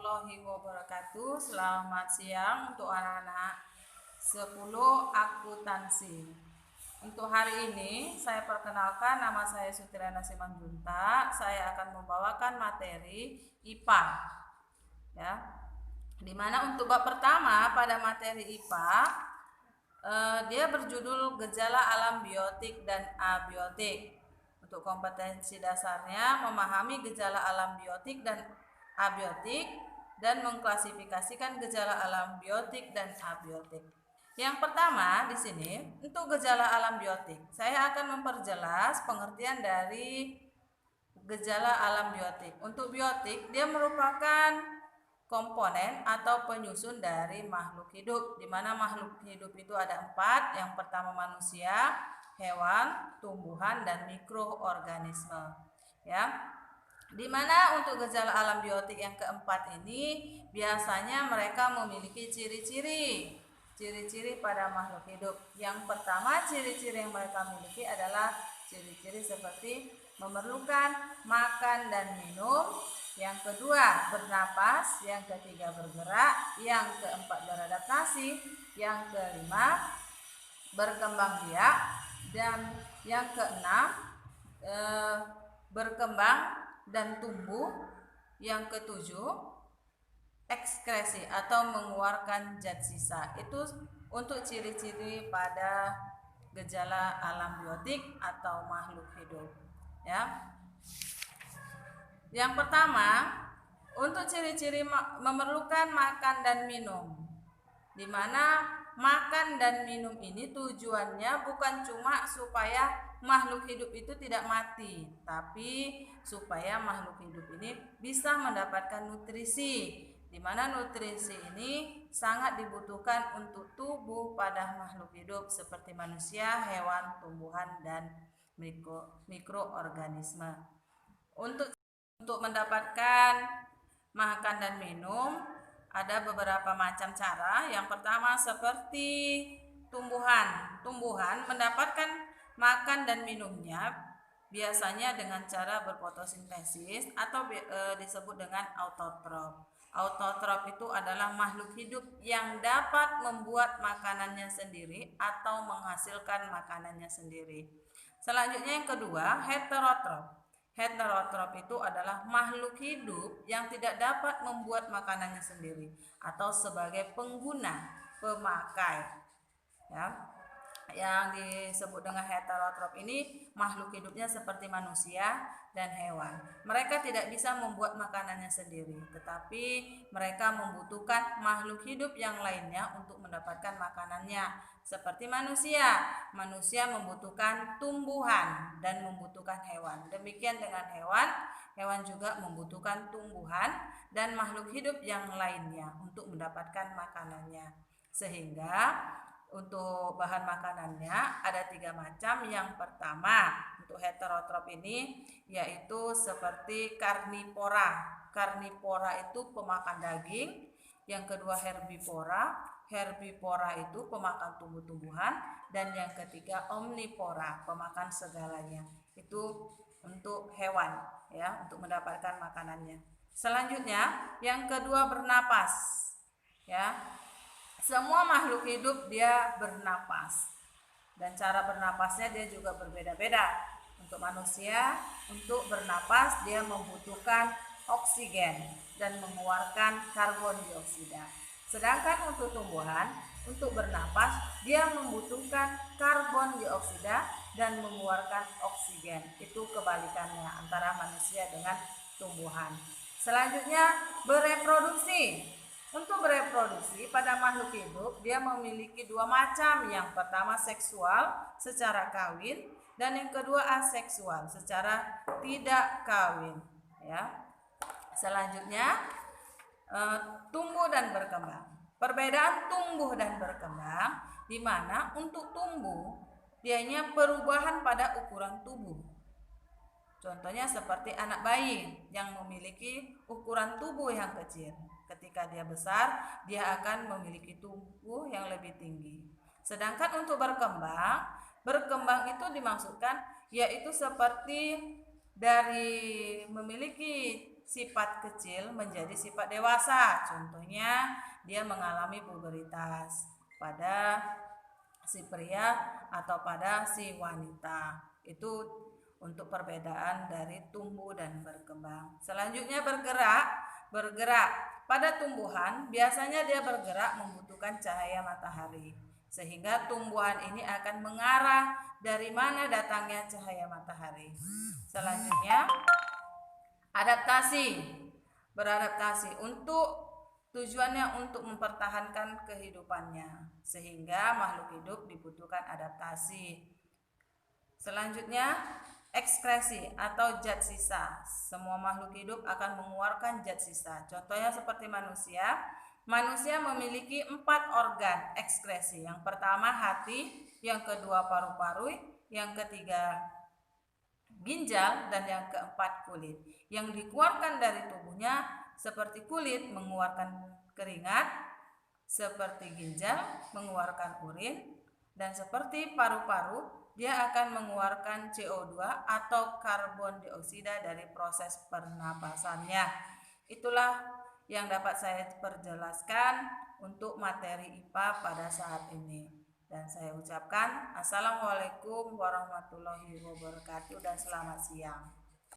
warahmatullahi wabarakatuh. Selamat siang untuk anak-anak 10 akuntansi. Untuk hari ini saya perkenalkan, nama saya Sutriana Simanjuntak. Saya akan membawakan materi IPA. Ya. Dimana untuk bab pertama pada materi IPA dia berjudul gejala alam biotik dan abiotik. Untuk kompetensi dasarnya memahami gejala alam biotik dan abiotik dan mengklasifikasikan gejala alam biotik dan abiotik. Yang pertama di sini untuk gejala alam biotik, saya akan memperjelas pengertian dari gejala alam biotik. Untuk biotik, dia merupakan komponen atau penyusun dari makhluk hidup, di mana makhluk hidup itu ada 4. Yang pertama manusia, hewan, tumbuhan, dan mikroorganisme. Ya, dimana untuk gejala alam biotik yang keempat ini biasanya mereka memiliki ciri-ciri pada makhluk hidup. Yang pertama ciri-ciri yang mereka miliki adalah ciri-ciri seperti memerlukan makan dan minum, yang kedua bernapas, yang ketiga bergerak, yang keempat beradaptasi, yang kelima berkembang biak, dan yang keenam berkembang dan tumbuh, yang ketujuh ekskresi atau mengeluarkan zat sisa. Itu untuk ciri-ciri pada gejala alam biotik atau makhluk hidup. Ya. Yang pertama, untuk ciri-ciri memerlukan makan dan minum, di mana makan dan minum ini tujuannya bukan cuma supaya makhluk hidup itu tidak mati, tapi supaya makhluk hidup ini bisa mendapatkan nutrisi, di mana nutrisi ini sangat dibutuhkan untuk tubuh pada makhluk hidup seperti manusia, hewan, tumbuhan, dan mikroorganisme. Untuk mendapatkan makan dan minum ada beberapa macam cara. Yang pertama seperti tumbuhan. Tumbuhan mendapatkan makan dan minumnya biasanya dengan cara berfotosintesis atau disebut dengan autotrof. Autotrof itu adalah makhluk hidup yang dapat membuat makanannya sendiri atau menghasilkan makanannya sendiri. Selanjutnya yang kedua, heterotrof. Heterotrof itu adalah makhluk hidup yang tidak dapat membuat makanannya sendiri atau sebagai pengguna, pemakai. Ya. Yang disebut dengan heterotrof ini makhluk hidupnya seperti manusia dan hewan. Mereka tidak bisa membuat makanannya sendiri, tetapi mereka membutuhkan makhluk hidup yang lainnya untuk mendapatkan makanannya. Seperti manusia, manusia membutuhkan tumbuhan dan membutuhkan hewan. Demikian dengan hewan, hewan juga membutuhkan tumbuhan dan makhluk hidup yang lainnya untuk mendapatkan makanannya. Sehingga untuk bahan makanannya ada 3 macam. Yang pertama untuk heterotrof ini yaitu seperti karnivora. Karnivora itu pemakan daging. Yang kedua herbivora. Herbivora itu pemakan tumbuh-tumbuhan. Dan yang ketiga omnivora, pemakan segalanya. Itu untuk hewan, ya, untuk mendapatkan makanannya. Selanjutnya yang kedua bernapas, ya. Semua makhluk hidup dia bernapas, dan cara bernapasnya dia juga berbeda-beda. Untuk manusia, untuk bernapas dia membutuhkan oksigen dan mengeluarkan karbon dioksida. Sedangkan untuk tumbuhan, untuk bernapas dia membutuhkan karbon dioksida dan mengeluarkan oksigen. Itu kebalikannya antara manusia dengan tumbuhan. Selanjutnya bereproduksi. Untuk bereproduksi pada makhluk hidup dia memiliki 2 macam. Yang pertama seksual secara kawin dan yang kedua aseksual secara tidak kawin, ya. Selanjutnya tumbuh dan berkembang. Perbedaan tumbuh dan berkembang di mana untuk tumbuh dianya perubahan pada ukuran tubuh. Contohnya seperti anak bayi yang memiliki ukuran tubuh yang kecil. Ketika dia besar, dia akan memiliki tubuh yang lebih tinggi. Sedangkan untuk berkembang itu dimaksudkan yaitu seperti dari memiliki sifat kecil menjadi sifat dewasa. Contohnya dia mengalami puberitas pada si pria atau pada si wanita. Itu untuk perbedaan dari tumbuh dan berkembang. Selanjutnya bergerak. Pada tumbuhan biasanya dia bergerak membutuhkan cahaya matahari, sehingga tumbuhan ini akan mengarah dari mana datangnya cahaya matahari. Selanjutnya adaptasi. Beradaptasi tujuannya untuk mempertahankan kehidupannya, sehingga makhluk hidup dibutuhkan adaptasi. Selanjutnya ekskresi atau zat sisa. Semua makhluk hidup akan mengeluarkan zat sisa. Contohnya seperti manusia. Manusia memiliki 4 organ ekskresi. Yang pertama hati, yang kedua paru-paru, yang ketiga ginjal, dan yang keempat kulit. Yang dikeluarkan dari tubuhnya seperti kulit mengeluarkan keringat, seperti ginjal mengeluarkan urin, dan seperti paru-paru dia akan mengeluarkan CO2 atau karbon dioksida dari proses pernapasannya. Itulah yang dapat saya perjelaskan untuk materi IPA pada saat ini. Dan saya ucapkan Assalamualaikum warahmatullahi wabarakatuh dan selamat siang.